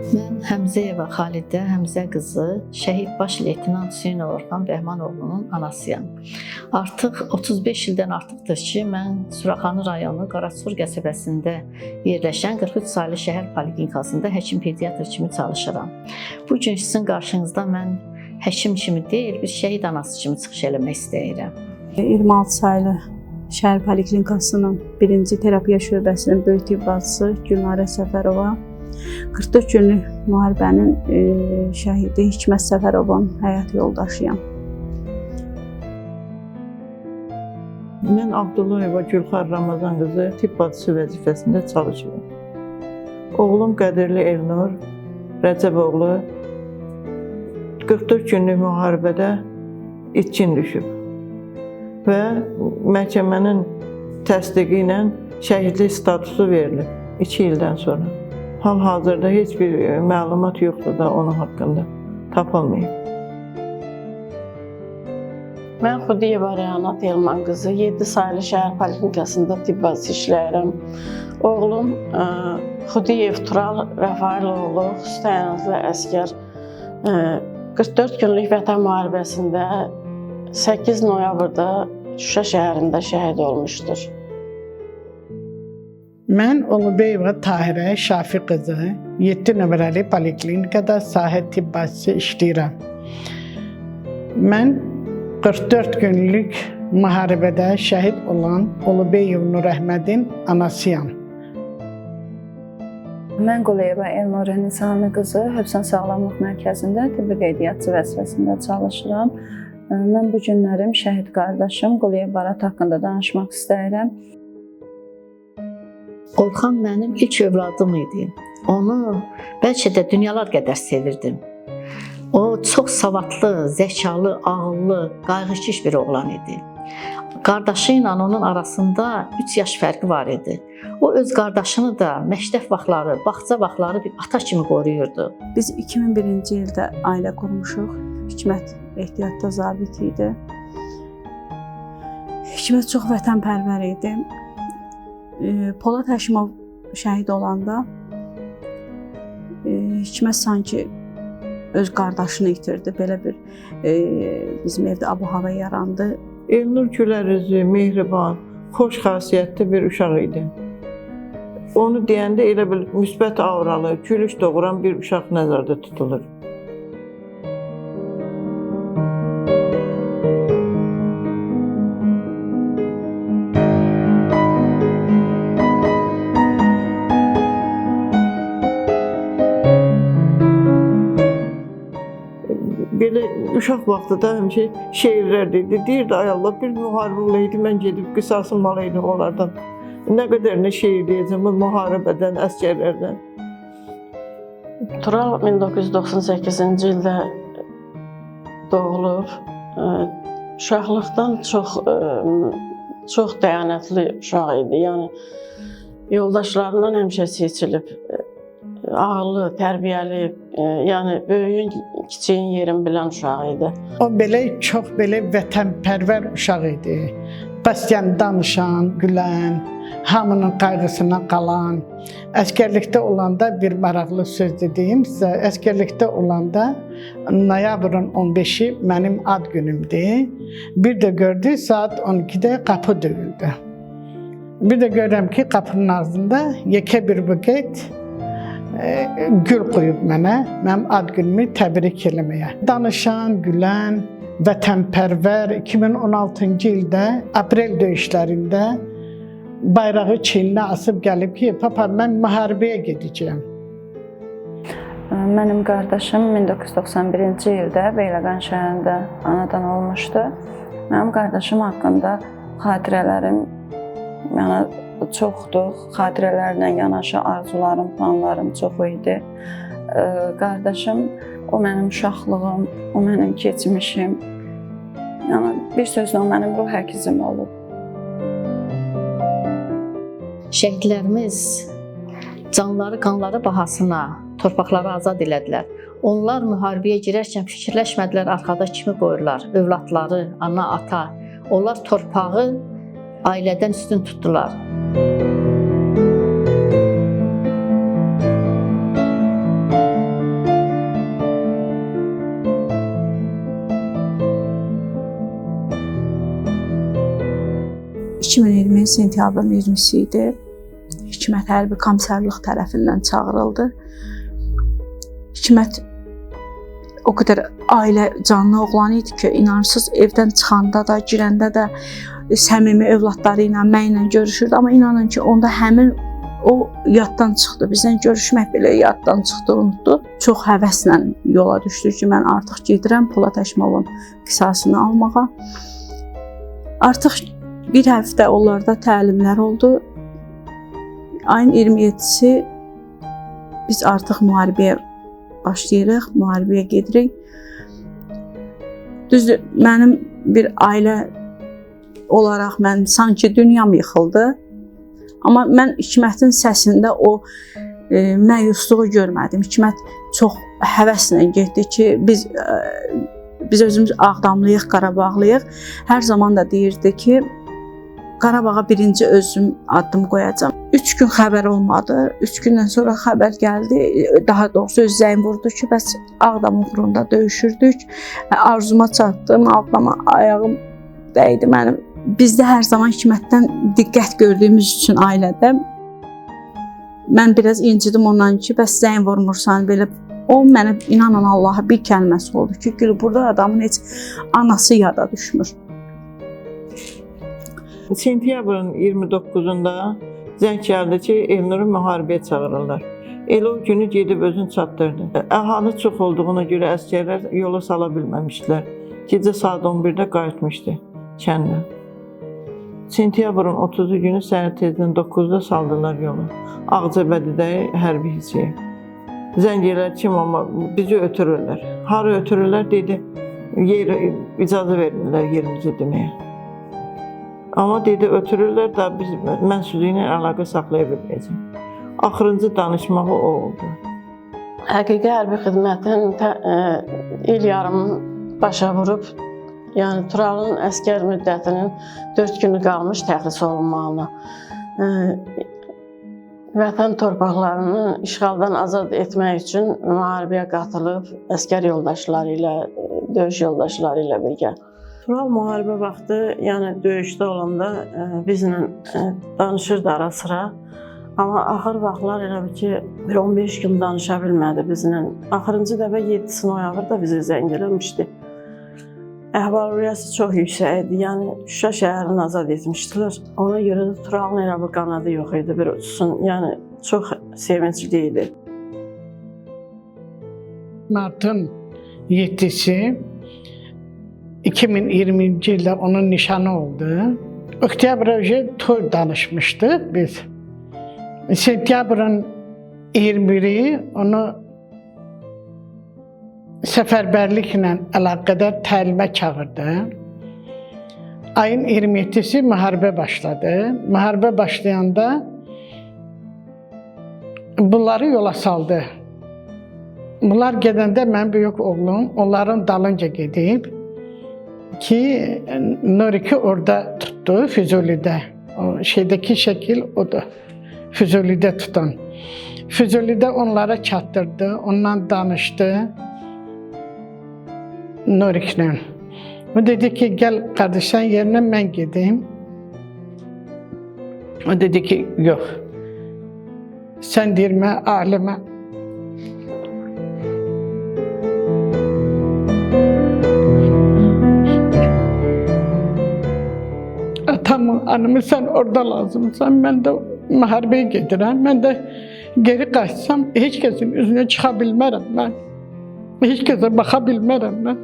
Mən Həmzəyeva Xalidə Həmzə qızı, şəhid baş leytenant Hüseynov Orxan Bəhmanoğlunun anasıyam. Artıq 35 ildən artıqdır ki, mən Suraxanı rayonu Qaraçur qəsəbəsində yerləşən 43 saylı şəhər poliklinikasında həkim pediatr kimi çalışıram. Bu gün sizin qarşınızda mən həkim kimi deyil, bir şəhid anası kimi çıxış eləmək istəyirəm. 26 saylı şəhər poliklinikasının 1-ci terapiya şöbəsinin böyük tibb bacısı Gülnarə Səfərova, 44 günlük müharibənin şəhidi Hikmət Səfərovun həyat yoldaşıyam. Mən Abdullayeva Gülxar Ramazan qızı tibb bacısı vəzifəsində çalışıram. Oğlum Qədirli Elnur Rəcəboğlu 44 günlük müharibədə itkin düşüb və məhkəmənin təsdiqi ilə şəhidlik statusu verilib 2 ildən sonra. Hal-hazırda heç bir məlumat yoxdur da onun haqqında, tapılmayıb. Mən Xudiyeva Rəyanat Elman qızı 7 saylı şəhər poliklinikasında tibb bacısı işləyirəm. Oğlum Xudiyev Tural Rəfailoğlu xüsusi əsgər 44 günlük Vətən müharibəsində 8 noyabrda Şuşa şəhərində şəhid olmuşdur. Mən Ulubeyeva Tahirə Şafi qızı 7 nömrəli poliklinikada sahə tibb bacısı işləyirəm. Mən 44 günlük müharibədə şəhid olan Ulubeyev Nur Əhmədin anasıyam. Mən Quliyeva Elnur Nisani qızı Hövsan Sağlamlıq Mərkəzində tibbi qeydiyyatçı vəzifəsində çalışıram. Mən bu günlərim şəhid qardaşım Quliyev Barat haqqında danışmaq istəyirəm. Orxan mənim ilk övladım idi. Onu bəlkə də dünyalar qədər sevirdim. O çox savadlı, zəkalı, ağıllı, qayğıkeş bir oğlan idi. Qardaşı ilə onun arasında 3 yaş fərqi var idi. O öz qardaşını da məktəb vaxtları, bağça vaxtları bir ata kimi qoruyurdu. Biz 2001-ci ildə ailə qurmuşuq. Hikmət ehtiyatda zabit idi. Hikmət çox vətənpərvər idi. Polad Həşimov şəhid olanda Hikmət sanki öz qardaşını itirdi. Belə bir bizim evdə abu-hava yarandı. Elnur gülər üzlü, mehriban, xoş xasiyyətli bir uşaq idi. Onu deyəndə elə bir müsbət auralı, gülüş doğuran bir uşaq nəzərdə tutulur. Belə uşaq vaxtıda həmişə şeirlər deyirdi. Deyirdi, ay Allah, bir müharibə olaydı, mən gedib qisasım alaydım onlardan. Nə qədər nə şeir deyəcəm, müharibədən, əsgərlərdən. Tural 1998-ci ildə doğulub. Uşaqlıqdan çox dəyanətli uşaq idi. Yəni, yoldaşlarından həmişə seçilib. Ağıllı, tərbiyəli, yəni böyüyün, kiçiyin yerin bilən uşaq idi. O çox vətənpərvər uşaq idi. Bəstən danışan, gülən, hamının qayğısına qalan. Əskərlikdə olanda bir maraqlı söz dediyim sizə, əskərlikdə olanda noyabrın 15-i mənim ad günümdür. Bir də gördü, saat 12-də qapı döyüldü. Bir də görürəm ki, qapının ağzında yekə bir buket gül qoyub mənə, mənim ad günümü təbrik eləməyə. Danışan, gülən, vətənpərvər 2016-cı ildə aprel döyüşlərində bayrağı çiyninə asıb gəlib ki, papa, mən müharibəyə gedəcəyəm. Mənim qardaşım 1991-ci ildə Beyləqan şəhərində anadan olmuşdu. Mənim qardaşım haqqında xatirələrim çoxdur. Xatirələrlə yanaşı arzularım, planlarım çox idi. Qardaşım, o mənim uşaqlığım, o mənim keçmişim. Yəni, bir sözlə o mənim ruh həkizim olub. Şəhidlərimiz canları, qanları bahasına torpaqları azad elədilər. Onlar müharibəyə girərkən fikirləşmədilər, arxada kimi qoyurlar, övladları, ana, ata. Onlar torpağı ailədən üstün tutdular. sentyabrın 20-si idi. Hikmət hərbi komissarlıq tərəfindən çağırıldı. Hikmət o qədər ailə canlı oğlan idi ki, inanırsınız, evdən çıxanda da, girəndə də səmimi övladları ilə, mənlə görüşürdü. Amma inanın ki, onda həmin o yaddan çıxdı. Bizdən görüşmək belə yaddan çıxdı, unutdu. Çox həvəslə yola düşdü ki, mən artıq gedirəm Polad Həşimovun qisasını almağa. Artıq bir həftə onlarda təlimlər oldu. Ayın 27-si biz artıq müharibəyə başlayırıq, müharibəyə gedirik. Düzdür, mənim bir ailə olaraq mən sanki dünyam yıxıldı. Amma mən Hikmətin səsində o məyusluğu görmədim. Hikmət çox həvəslə getdi ki, biz özümüz Ağdamlıyıq, Qarabağlıyıq. Hər zaman da deyirdi ki, Qarabağa birinci özüm addım qoyacam. 3 gün xəbər olmadı. 3 gündən sonra xəbər gəldi. Daha doğrusu öz zəng vurdu ki, bəs Ağdam uğrunda döyüşürdük. Arzuma çatdım, Ağdama ayağım dəydi mənim. Bizdə hər zaman Hikmətdən diqqət gördüyümüz üçün ailədə mən biraz incidim ondan ki, bəs zəng vurmursan belə. O mənə inanın Allaha bir kəlməsi oldu ki, gül burada adamın heç anası yada düşmür. Sentyabrın 29-da zəng gəldi ki, Elnuru müharibəyə çağırırlar. Elə o günü gedib özünü çatdırdı. Əhali çox olduğuna görə əsgərlər yola sala bilməmişdilər. Gecə saat 11-də qayıtmışdı kəndə. Sentyabrın 30-u günü səhər tezdən 9-da saldılar yolu. Ağcabədidə hərbi hissəyə. Zəng elədi ki, amma bizi ötürürlər. Hara ötürürlər dedi, icazə vermirlər yerimizi deməyə. Amma dedi, ötürürlər da mən sizi ilə əlaqə saxlaya bilməyəcəm. Axırıncı danışmağı o oldu. Həqiqi hərbi xidmətin il yarımını başa vurub, yəni Turalın əskər müddətinin 4 günü qalmış təxris olunmağına, vətən torpaqlarını işğaldan azad etmək üçün müharibəyə qatılıb, əskər yoldaşları ilə, döyüş yoldaşları ilə birgə. Tural müharibə vaxtı, yəni döyüşdə olanda bizlə danışırdı ara sıra. Amma axır vaxtlar elə bir ki, 15 gün danışa bilmədi bizlə. Axırıncı dəfə 7 noyabrda bizi zəng eləmişdi. Əhval-ruhiyyəsi çox yüksək idi, yəni Şuşa şəhərini azad etmişdilər. Ona görə də Turalın elə bir qanadı yox idi, bir uçsun, yəni çox sevincli idi. Martın 7-si 2020-ci ildə onun nişanı oldu. Oktyabr toy danışmışdıq biz. Sentyabrın 21-i onu səfərbərliklə əlaqədar təlimə çağırdı. Ayın 27-si müharibə başladı. Müharibə başlayanda bunları yola saldı. Bunlar gedəndə mən böyük oğlum onların dalınca gedib ki, Nuriki orada tutdu, Füzulidə. O şeydəki şəkil odur, Füzulidə tutan. Füzulidə onlara çatdırdı, ondan danışdı. Nuriklə. O dedi ki, gəl qardaşın yerinə mən gedeyim. O dedi ki, yox. Sən deyirmə, alimə. Atamı, anımı sən orada lazımsan, mən də müharibəyə gedirəm. Mən də geri qaçsam, heç kəsin üzünə çıxa bilmərəm mən. Heç kəsə baxa bilmərəm mən.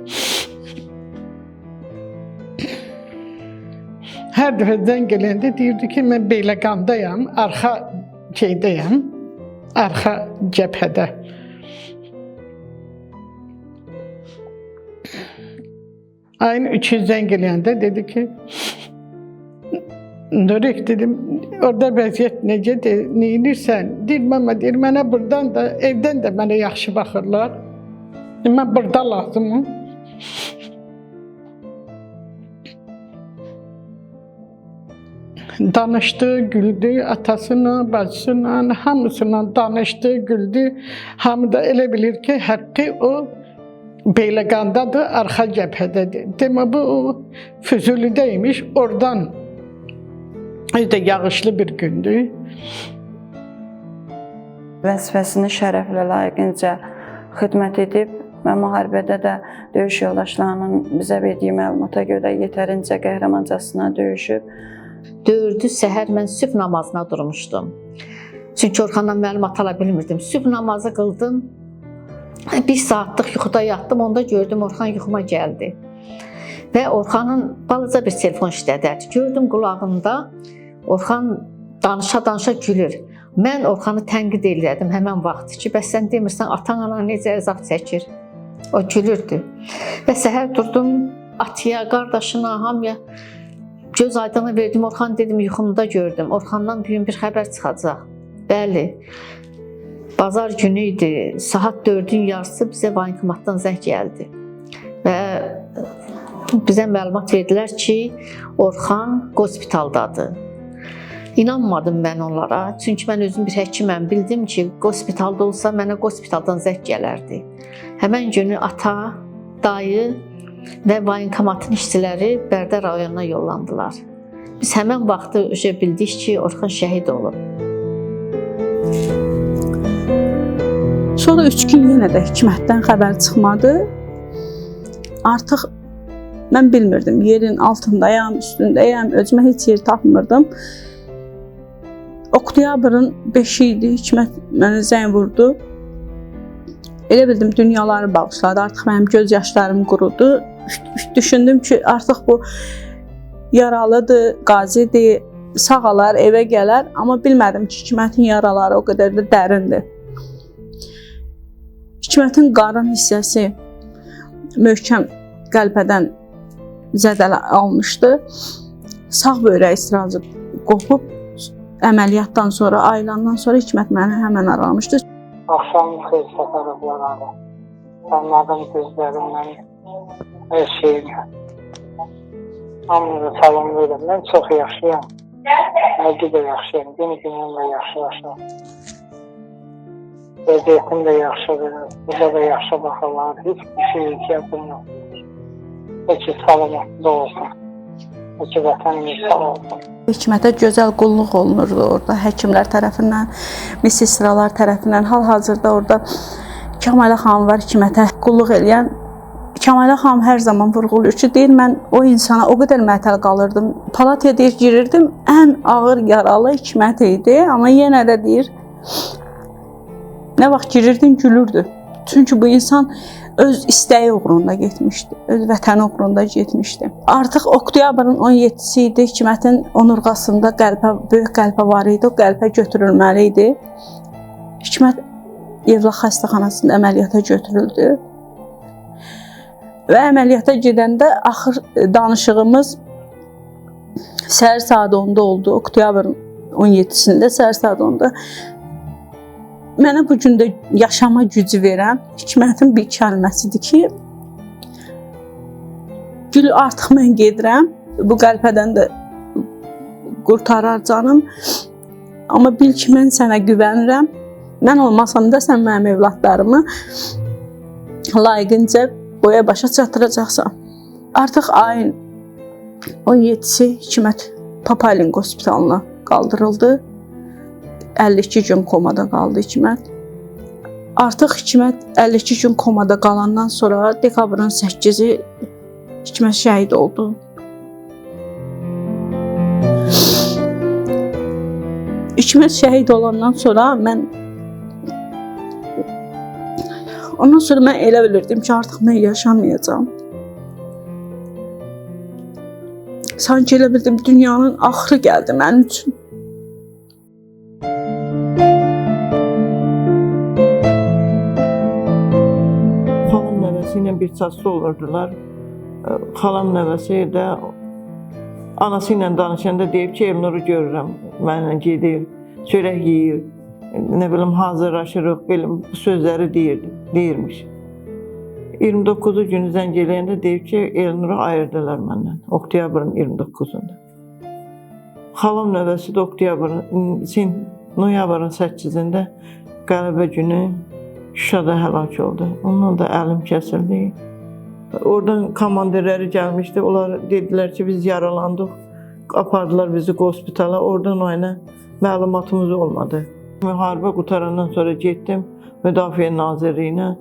Hər dəfə zəng gələndə deyirdi ki, mən Beyləqandayam, arxa şeydəyəm, arxa cəbhədə. Ayın 3-ü zəng gələndə dedi ki, Nurik dedim, orada vəziyyət necədir, neyinirsən? Deyir, mənə buradan da, evdən də mənə yaxşı baxırlar. Mən burada lazımım. Danışdı, güldü, atasına, bacısına, hamısına danışdı, güldü. Hamı da elə bilir ki, haqqı o Beyləqandadır, arxa cəbhədədir. Demə bu o Füzulidəymiş, oradan özü də yağışlı bir gündür. Vəzifəsini şərəflə, layiqincə xidmət edib və müharibədə də döyüş yoldaşlarının bizə verdiyi məlumata görə yetərincə qəhrəmancasına döyüşüb. 4-ü səhər mən sübh namazına durmuşdum. Çünki Orxandan məlumat ala bilmirdim. Sübh namazı qıldım. 1 saatlıq yuxuda yatdım. Onda gördüm Orxan yuxuma gəldi. Və Orxanın balaca bir telefon işlədərdi. Gördüm qulağında Orxan danışa-danışa gülür. Mən Orxanı tənqid elədim həmən vaxt ki, bəs sən demirsən atan anan necə əzab çəkir. O gülürdü. Və səhər durdum, atıya, qardaşına, hamıya göz aydını verdim. Orxan dedim, yuxumda gördüm. Orxandan bir gün bir xəbər çıxacaq. Bəli. Bazar günü idi. Saat 4-ün yarısı bizə bankomatdan zəng gəldi. Və bizə məlumat verdilər ki, Orxan hospitaldadır. İnanmadım mən onlara. Çünki mən özüm bir həkiməm. Bildim ki, hospitalda olsa mənə hospitaldan zəng gələrdi. Həmən günü ata, dayı və bankomatın işçiləri Bərdə rayonuna yollandılar. Biz həmən vaxtı bildik ki, Orxan şəhid olub. Sonra 3 gün yenə də Hikmətdən xəbər çıxmadı. Artıq mən bilmirdim, yerin altındayam, üstündəyəm, özümə heç yer tapmırdım. Oktyabrın 5-i idi, Hikmət mənə zəng vurdu. Elə bildim, dünyaları bağışladı, artıq mənim göz yaşlarım qurudu. Düşündüm ki, artıq bu yaralıdır, qazidir, sağalar, evə gələr. Amma bilmədim ki, Hikmətin yaraları o qədər də dərindir. Hikmətin qarın hissəsi möhkəm qəlpədən zədələ almışdı. Sağ böyrək istiracı qopub, əməliyyatdan sonra, ayılandan sonra Hikmət məni həmən aramışdı. Axşam xeyr səfərlər aldı. Onlardan gözlərimdən, hər şeyimlə. Hamıza salamlayıram. Mən çox yaxşıyam. Həqiqi də yaxşıyam. Günü-günümlə yaxşı yaşam. Vəziyyətim də yaxşıdır. Burada da yaxşı baxırlar. Heç bir şey ehtiyacım yoxdur. Heç salamatlı olsun. Heç vətənimiz sağ olsun. Hikmətə gözəl qulluq olunurdu orada həkimlər tərəfindən, müsisralar tərəfindən. Hal-hazırda orada Kəmalə xanım var, Hikmətə qulluq eləyən. Kəmalə xanım hər zaman vurğulayır ki, deyir, mən o insana o qədər mətəl qalırdım. Palataya deyir, girirdim, ən ağır yaralı Hikmət idi, amma yenə də deyir, nə vaxt girirdin, gülürdü. Çünki bu insan öz istəyi uğrunda getmişdi, öz vətəni uğrunda getmişdi. Artıq oktyabrın 17-si idi, Hikmətin onurğasında böyük qəlpə var idi, o qəlpə götürülməli idi. Hikmət Yevlax xəstəxanasında əməliyyata götürüldü. Və əməliyyata gedəndə axır danışığımız səhər saat 10-da oldu, oktyabrın 17-sində səhər saat 10-da. Mənə bu gün də yaşama gücü verən Hikmətin bir kəlməsidir ki, Gül, artıq mən gedirəm, bu qəlpədən də qurtarar canım, amma bil ki, mən sənə güvənirəm, mən olmasam da sən mənim evladlarımı layiqincə boya başa çatdıracaqsan. Artıq ayın 17-si Hikmət Papayling hospitalına qaldırıldı. 52 gün komada qaldı Hikmət. Artıq Hikmət 52 gün komada qalandan sonra dekabrın 8-i Hikmət şəhid oldu. Hikmət şəhid olandan sonra ondan sonra mən elə bilirdim ki, artıq mən yaşamayacağam. Sanki elə bildim, dünyanın axırı gəldi mənim üçün. Xalam nəvəsi ilə bir çası olurdular. Xalam nəvəsi də anası ilə danışanda deyib ki, Elnuru görürəm, mənimlə gedir, çörək yeyir, nə bilim, hazırlaşırıq, bu sözləri deyirmiş. 29-cu günü zəng eləyəndə deyib ki, Elnuru ayırdılar məndən, oktyabrın 29-unda. Xalam nəvəsi də noyabrın 8-də qələbə günü Şuşada həlak oldu. Ondan da əlim kəsildi. Oradan komandirləri gəlmişdi. Onlar dedilər ki, biz yaralandıq. Apardılar bizi hospitala, oradan o yana məlumatımız olmadı. Müharibə qutarandan sonra getdim Müdafiə Nazirliyinə.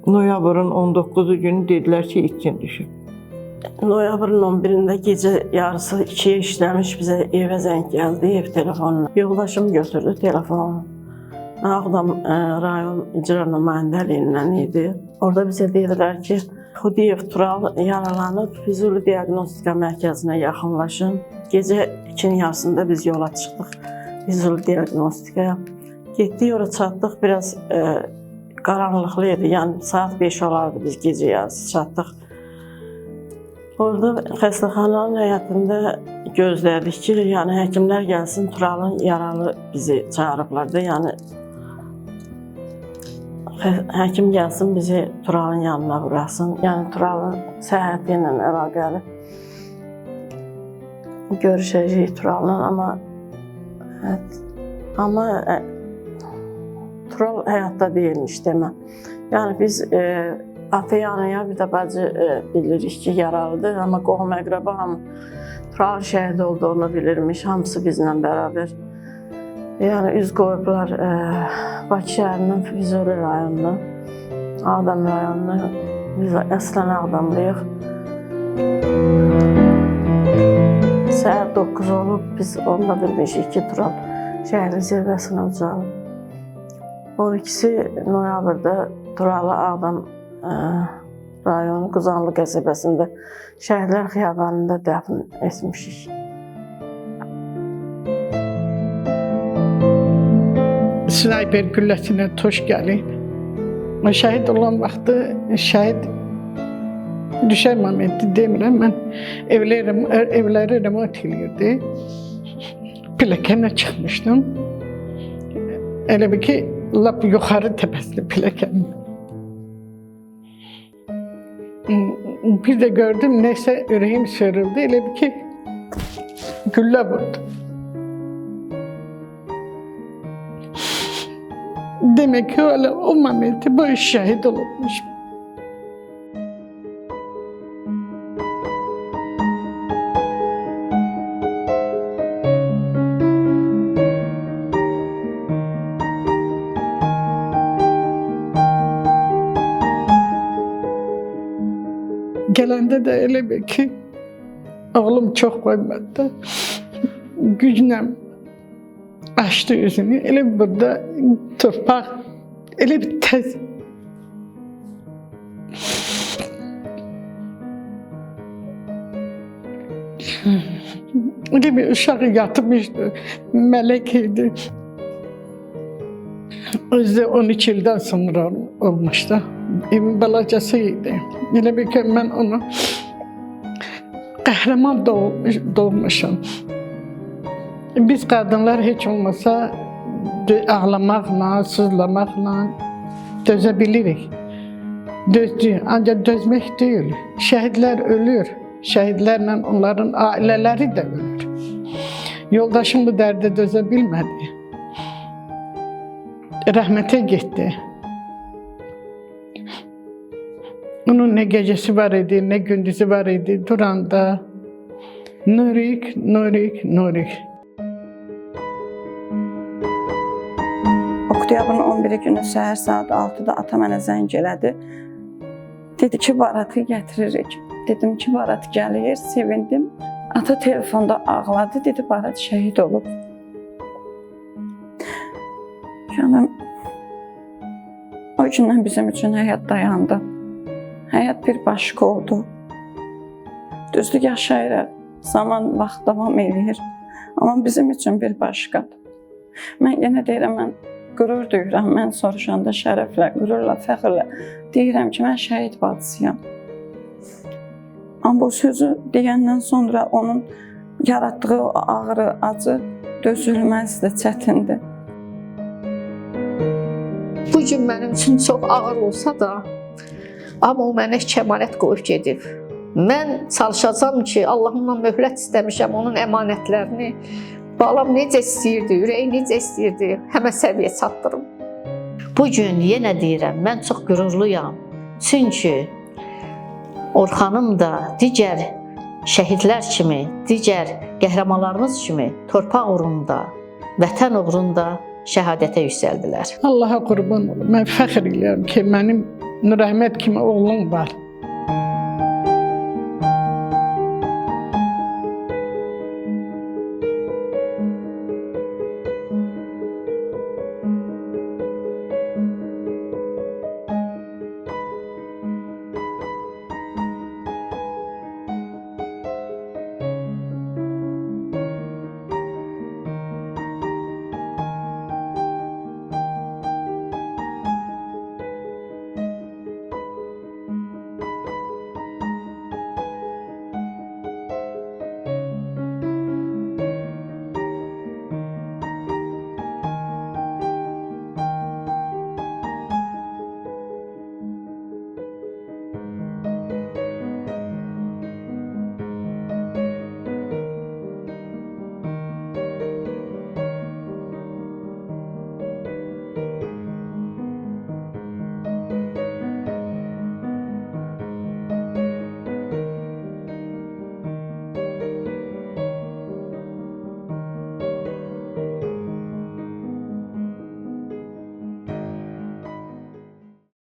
Noyabrın 19-u günü dedilər ki, itkin düşüb. Noyabrın 11-də gecə yarısı 2-yə işləmiş bizə evə zəng gəldi, ev telefonuna. Yoldaşım götürdü telefonu. Ağdam rayon icra nümayəndəliyindən idi. Orada bizə dedilər ki, Xudiyev Tural yaralanıb, Füzuli Diaqnostika Mərkəzinə yaxınlaşın. Gecə 2-nin yarısında biz yola çıxdıq Füzuli Diaqnostikaya. Getdik, oraya çatdıq, biraz qaranlıqlı idi, yəni saat 5 olardı biz gecə yarısı çatdıq. Orada xəstəxananın həyətində gözlədik ki, yəni həkimlər gəlsin, Turalın yaralı bizi çağırıblar da, yəni həkim gəlsin, bizi Turalın yanına buraxsın. Yəni Turalın səhhəti ilə əlaqəli görüşəcəyik Tural'la, amma Tural həyatda deyilmiş demə. Yəni biz ata-yanaya bir də bacı bilirik ki, yaralıdır, amma qohum-əqrəba hamı Tural'ın şəhid olduğunu bilirmiş, hamısı bizlə bərabər. Yəni üz qoyublar Bakı şəhərinin Füzuli rayonuna, Ağdam rayonuna. Biz əslən Ağdamlıyıq. Səhər 9 olub, biz onda bilmişik ki, Tural şəhərin zirvəsinə ucalıb. 12-si noyabrda Turalı Ağdam rayonu Quzanlı qəsəbəsində Şəhidlər Xiyabanında dəfn etmişik. Snayper gülləsinə toş gəlib. Şəhid olan vaxtı, şəhid düşər momenti demirəm, mən evləri remont edirdi. Pilləkənə çıxmışdım. Elə bir ki, lap yuxarı təpəsində pilləkənin. Bir də gördüm, neysə ürəyim sürüldü, elə bir ki, güllə vurdu. Demək ki, o momenti bu iş şəhid olubmuş. Gələndə də elə bir ki, oğlum çox qoymadı. Güclə açdı üzünü, elə bir burada torpaq, elə bir təz. Elə bir uşağı yatmışdı, mələk idi. Özü 13 ildən sonra olmuşdu. Evin balacası idi. Elə bir ki, mən onu qəhrəman doğmuşum. Biz qadınlar heç olmasa ağlamaqla, sızlamaqla dözə bilirik. Dözdük, ancaq dözmək deyil. Şəhidlər ölür. Şəhidlərlə onların ailələri də ölür. Yoldaşım bu dərdə dözə bilmədi. Rəhmətə getdi. Onun nə gecəsi var idi, nə gündüzü var idi. Duranda Nurik, Nurik, Nurik. Oktyabrın 11-i günü səhər saat 6-da ata mənə zəng elədi. Dedi ki, baratı gətiririk. Dedim ki, barat gəlir, sevindim. Ata telefonda ağladı, dedi, barat şəhid olub. Yəni, o gündən bizim üçün həyat dayandı. Həyat bir başqa oldu. Düzdür, yaşayırıq. Zaman, vaxt davam edir. Amma bizim üçün bir başqadır. Mən yenə deyirəm, mən qürur duyuram. Mən soruşanda şərəflə, qürurla, fəxrlə deyirəm ki, mən şəhid bacısıyam. Amma bu sözü deyəndən sonra onun yaratdığı o ağrı, acı dözülməzdir, çətindir. Bugün mənim üçün çox ağır olsa da, amma o mənə kəmanət qoyub gedib. Mən çalışacağam ki, Allahımdan möhlət istəmişəm onun əmanətlərini. Balam necə istəyirdi, ürəyi necə istəyirdi, həmə səviyyə çatdırım. Bugün yenə deyirəm, mən çox qürurluyam. Çünki Orxanım da, digər şəhidlər kimi, digər qəhrəmanlarımız kimi torpaq uğrunda, vətən uğrunda şəhadətə yüksəldilər. Allaha qurban olum. Mən fəxr edirəm ki, mənim Nurəhmət kimi oğlum var.